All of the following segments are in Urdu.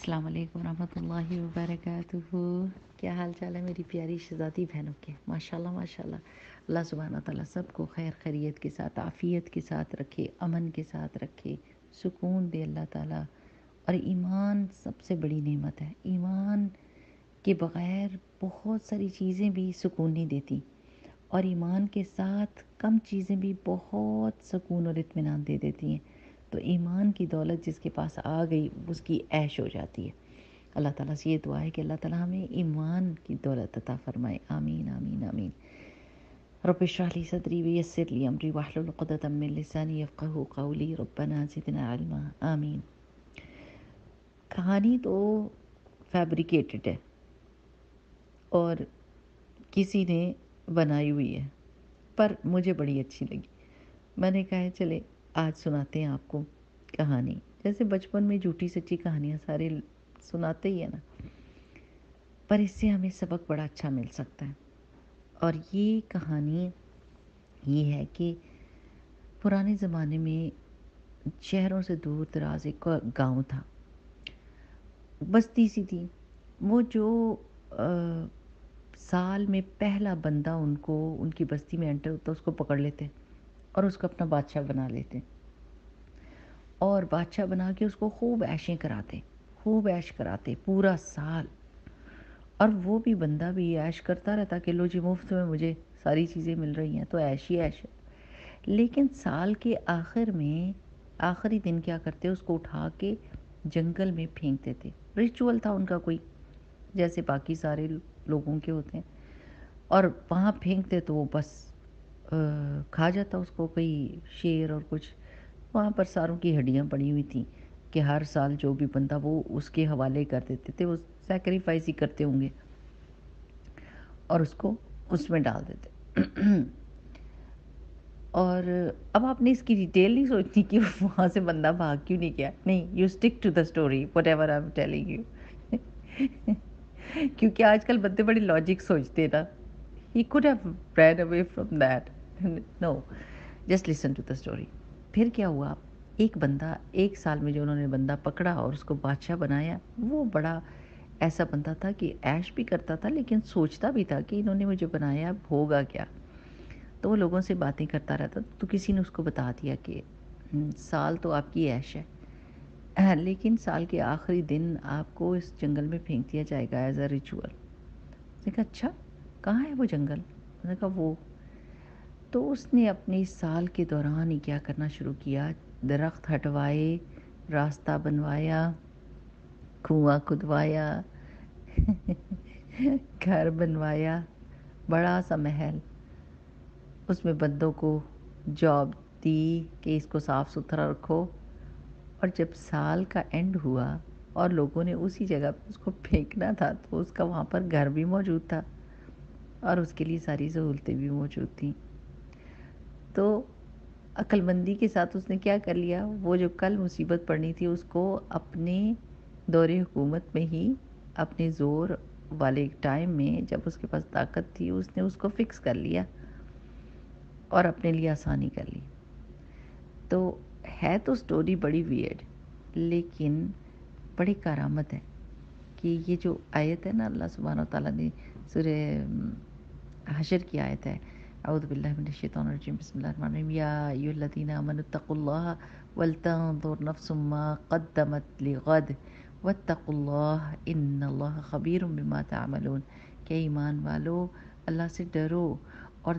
السلام علیکم ورحمۃ اللہ وبرکاتہ۔ کیا حال چال ہے میری پیاری شہزادی بہنوں کے؟ ماشاءاللہ ماشاءاللہ، اللہ سبحانہ تعالیٰ سب کو خیر خیریت کے ساتھ، عافیت کے ساتھ رکھے، امن کے ساتھ رکھے، سکون دے اللہ تعالیٰ۔ اور ایمان سب سے بڑی نعمت ہے۔ ایمان کے بغیر بہت ساری چیزیں بھی سکون نہیں دیتی، اور ایمان کے ساتھ کم چیزیں بھی بہت سکون اور اطمینان دے دیتی ہیں۔ تو ایمان کی دولت جس کے پاس آ گئی اس کی عیش ہو جاتی ہے۔ اللہ تعالیٰ سے یہ دعا ہے کہ اللہ تعالیٰ ہمیں ایمان کی دولت عطا فرمائے، آمین آمین آمین۔ رب اشرح لی صدری ویسر لی امری واحلل عقدۃ من لسانی یفقہوا قولی، ربنا زدنا علما، آمین۔ کہانی تو فیبریکیٹڈ ہے اور کسی نے بنائی ہوئی ہے، پر مجھے بڑی اچھی لگی۔ میں نے کہا چلے آج سناتے ہیں آپ کو کہانی، جیسے بچپن میں جھوٹی سچی کہانیاں سارے سناتے ہی ہیں نا، پر اس سے ہمیں سبق بڑا اچھا مل سکتا ہے۔ اور یہ کہانی یہ ہے کہ پرانے زمانے میں شہروں سے دور دراز ایک گاؤں تھا، بستی سی تھی۔ وہ جو سال میں پہلا بندہ ان کی بستی میں انٹر ہوتا اس کو پکڑ لیتے اور اس کو اپنا بادشاہ بنا لیتے، اور بادشاہ بنا کے اس کو خوب عیشیں کراتے، خوب عیش کراتے پورا سال۔ اور وہ بھی بندہ بھی عیش کرتا رہتا کہ لو جی مفت میں مجھے ساری چیزیں مل رہی ہیں، تو عیش ہی عیش ہے۔ لیکن سال کے آخر میں آخری دن کیا کرتے، اس کو اٹھا کے جنگل میں پھینک دیتے۔ ریچول تھا ان کا کوئی، جیسے باقی سارے لوگوں کے ہوتے ہیں، اور وہاں پھینکتے تو وہ بس کھا جاتا اس کو کوئی شیر اور کچھ۔ وہاں پر ساروں کی ہڈیاں پڑی ہوئی تھیں کہ ہر سال جو بھی بندہ وہ اس کے حوالے کر دیتے تھے، وہ سیکریفائس ہی کرتے ہوں گے اور اس کو اس میں ڈال دیتے۔ اور اب آپ نے اس کی ڈیٹیل نہیں سوچنی کہ وہاں سے بندہ بھاگ کیوں نہیں گیا، نہیں، you stick to the story whatever I am telling you. کیونکہ آج کل بندے بڑے لاجک سوچتے ہیں نا، he could have ran away from that, no, just listen to the story. پھر کیا ہوا، ایک بندہ، ایک سال میں جو انہوں نے بندہ پکڑا اور اس کو بادشاہ بنایا، وہ بڑا ایسا بندہ تھا کہ عیش بھی کرتا تھا لیکن سوچتا بھی تھا کہ انہوں نے مجھے بنایا، اب ہوگا کیا۔ تو وہ لوگوں سے باتیں کرتا رہتا، تو کسی نے اس کو بتا دیا کہ سال تو آپ کی عیش ہے، لیکن سال کے آخری دن آپ کو اس جنگل میں پھینک دیا جائے گا ایز اے ریچول۔ اس نے کہا اچھا، کہاں ہے وہ جنگل؟ اس نے کہا وہ۔ تو اس نے اپنے سال کے دوران ہی کیا کرنا شروع کیا، درخت ہٹوائے، راستہ بنوایا، کنواں کھدوایا، گھر بنوایا، بڑا سا محل، اس میں بندوں کو جاب دی کہ اس کو صاف ستھرا رکھو۔ اور جب سال کا اینڈ ہوا اور لوگوں نے اسی جگہ پہ اس کو پھینکنا تھا، تو اس کا وہاں پر گھر بھی موجود تھا اور اس کے لیے ساری سہولتیں بھی موجود تھیں۔ تو عقل مندی کے ساتھ اس نے کیا کر لیا، وہ جو کل مصیبت پڑنی تھی اس کو اپنے دور حکومت میں ہی، اپنے زور والے ٹائم میں جب اس کے پاس طاقت تھی، اس نے اس کو فکس کر لیا اور اپنے لیے آسانی کر لی۔ تو ہے تو سٹوری بڑی ویئرڈ، لیکن بڑی کارآمد ہے کہ یہ جو آیت ہے نا، اللہ سبحانہ و تعالیٰ نے سورہ حشر کی آیت ہے، اعوذ باللہ من الشیطان الرجیم، بسم اللہ الرحمن الرحیم، یا ایھا الذین آمنوا اتقوا اللہ ولتنظر نفس ما قدمت لغد واتقوا اللہ ان اللہ خبیر بما تعملون، کہ ایمان والو اللہ سے ڈرو، اور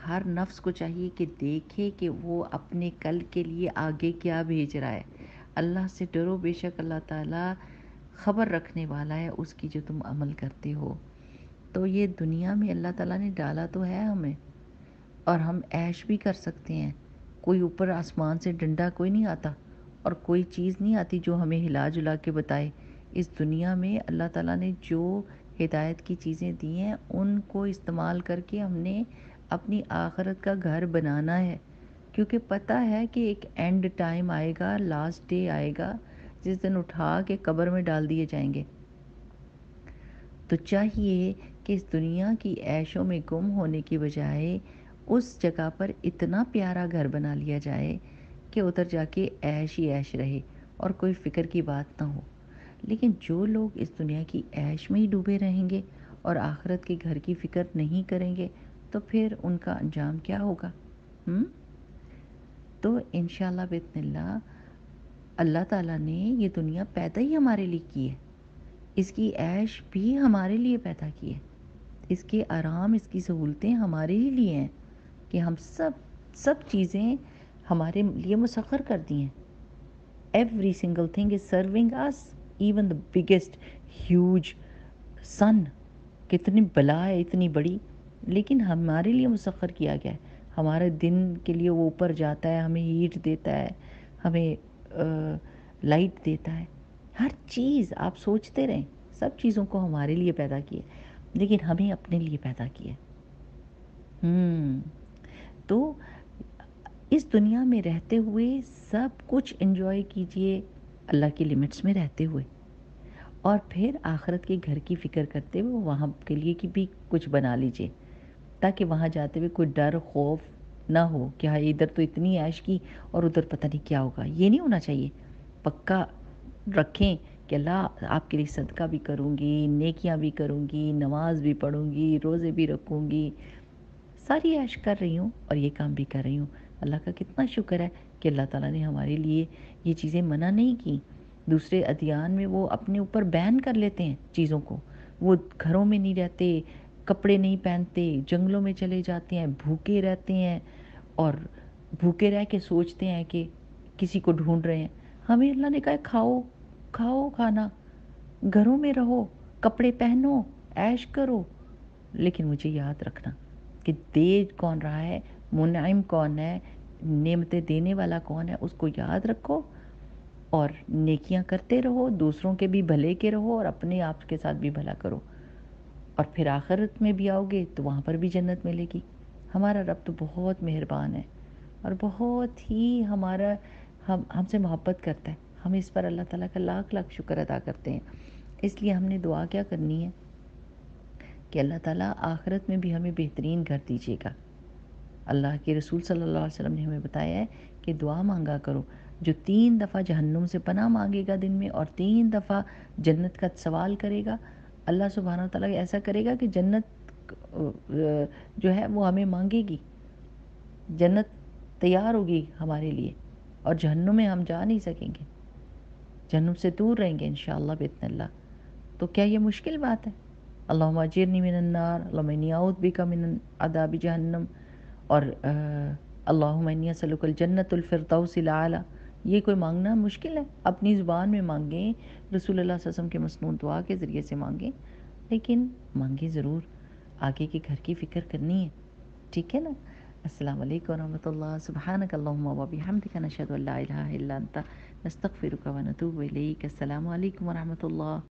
ہر نفس کو چاہیے کہ دیکھے کہ وہ اپنے کل کے لیے آگے کیا بھیج رہا ہے۔ اللہ سے ڈرو، بے شک اللہ تعالیٰ خبر رکھنے والا ہے اس کی جو تم عمل کرتے ہو۔ تو یہ دنیا میں اللہ تعالیٰ نے ڈالا تو ہے ہمیں، اور ہم عیش بھی کر سکتے ہیں۔ کوئی اوپر آسمان سے ڈنڈا کوئی نہیں آتا، اور کوئی چیز نہیں آتی جو ہمیں ہلا جلا کے بتائے۔ اس دنیا میں اللہ تعالیٰ نے جو ہدایت کی چیزیں دی ہیں ان کو استعمال کر کے ہم نے اپنی آخرت کا گھر بنانا ہے، کیونکہ پتہ ہے کہ ایک اینڈ ٹائم آئے گا، لاسٹ ڈے آئے گا، جس دن اٹھا کے قبر میں ڈال دیے جائیں گے۔ تو چاہیے کہ اس دنیا کی عیشوں میں گم ہونے کی بجائے اس جگہ پر اتنا پیارا گھر بنا لیا جائے کہ ادھر جا کے عیش ہی عیش رہے اور کوئی فکر کی بات نہ ہو۔ لیکن جو لوگ اس دنیا کی عیش میں ہی ڈوبے رہیں گے اور آخرت کے گھر کی فکر نہیں کریں گے تو پھر ان کا انجام کیا ہوگا؟ تو انشاءاللہ باذن اللہ اللہ تعالیٰ نے یہ دنیا پیدا ہی ہمارے لیے کی ہے، اس کی عیش بھی ہمارے لیے پیدا کی ہے، اس کے آرام، اس کی سہولتیں ہمارے ہی لیے ہیں کہ ہم سب چیزیں ہمارے لیے مسخر کر دی ہیں. Every single thing is serving us, even the biggest huge sun, کتنی بلا ہے اتنی بڑی، لیکن ہمارے لیے مسخر کیا گیا ہے. ہمارے دن کے لیے وہ اوپر جاتا ہے، ہمیں ہیٹ دیتا ہے، ہمیں لائٹ دیتا ہے. ہر چیز آپ سوچتے رہیں، سب چیزوں کو ہمارے لیے پیدا کیا، لیکن ہمیں اپنے لیے پیدا کیا. تو اس دنیا میں رہتے ہوئے سب کچھ انجوائے کیجئے اللہ کی لمٹس میں رہتے ہوئے، اور پھر آخرت کے گھر کی فکر کرتے ہوئے وہاں کے لیے کی بھی کچھ بنا لیجئے، تاکہ وہاں جاتے ہوئے کوئی ڈر خوف نہ ہو کہ ہاں ادھر تو اتنی عیش کی اور ادھر پتہ نہیں کیا ہوگا. یہ نہیں ہونا چاہیے. پکا رکھیں کہ اللہ آپ کے لیے صدقہ بھی کروں گی، نیکیاں بھی کروں گی، نماز بھی پڑھوں گی، روزے بھی رکھوں گی، ساری عیش کر رہی ہوں اور یہ کام بھی کر رہی ہوں. اللہ کا کتنا شکر ہے کہ اللہ تعالیٰ نے ہمارے لیے یہ چیزیں منع نہیں کی. دوسرے ادیان میں وہ اپنے اوپر بین کر لیتے ہیں چیزوں کو، وہ گھروں میں نہیں رہتے، کپڑے نہیں پہنتے، جنگلوں میں چلے جاتے ہیں، بھوکے رہتے ہیں، اور بھوکے رہ کے سوچتے ہیں کہ کسی کو ڈھونڈ رہے ہیں. ہمیں اللہ نے کہا کھاؤ کھانا، گھروں میں رہو، کپڑے پہنو، عیش کرو، لیکن مجھے یاد رکھنا کہ دے کون رہا ہے، منعم کون ہے، نعمتیں دینے والا کون ہے، اس کو یاد رکھو اور نیکیاں کرتے رہو، دوسروں کے بھی بھلے کے رہو اور اپنے آپ کے ساتھ بھی بھلا کرو، اور پھر آخرت میں بھی آؤ گے تو وہاں پر بھی جنت ملے گی. ہمارا رب تو بہت مہربان ہے اور بہت ہی ہم سے محبت کرتا ہے. ہم اس پر اللہ تعالیٰ کا لاکھ لاکھ شکر ادا کرتے ہیں. اس لیے ہم نے دعا کیا کرنی ہے کہ اللہ تعالیٰ آخرت میں بھی ہمیں بہترین گھر دیجیے گا. اللہ کے رسول صلی اللہ علیہ وسلم نے ہمیں بتایا ہے کہ دعا مانگا کرو. جو 3 دفعہ جہنم سے پناہ مانگے گا دن میں اور 3 دفعہ جنت کا سوال کرے گا، اللہ سبحانہ و تعالیٰ ایسا کرے گا کہ جنت جو ہے وہ ہمیں مانگے گی، جنت تیار ہوگی ہمارے لیے، اور جہنم میں ہم جا نہیں سکیں گے، جہنم سے دور رہیں گے انشاءاللہ باذن اللہ. تو کیا یہ مشکل بات ہے؟ اللہم اجرنی من النار، اللہم انی اعوذ بک من عذاب جہنم، اور اللہم انی اسألک الجنت الفردوس الاعلی. یہ کوئی مانگنا مشکل ہے؟ اپنی زبان میں مانگیں، رسول اللہ صلی اللہ علیہ وسلم کے مسنون دعا کے ذریعے سے مانگیں، لیکن مانگیں ضرور، آگے کے گھر کی فکر کرنی ہے. ٹھیک ہے نا؟ السلام علیکم ورحمۃ اللہ. سبحانک اللہم و بحمدک، نشہد ان لا الہ الا انت، نستغفرک و نتوب الیک. السلام علیکم ورحمۃ اللہ.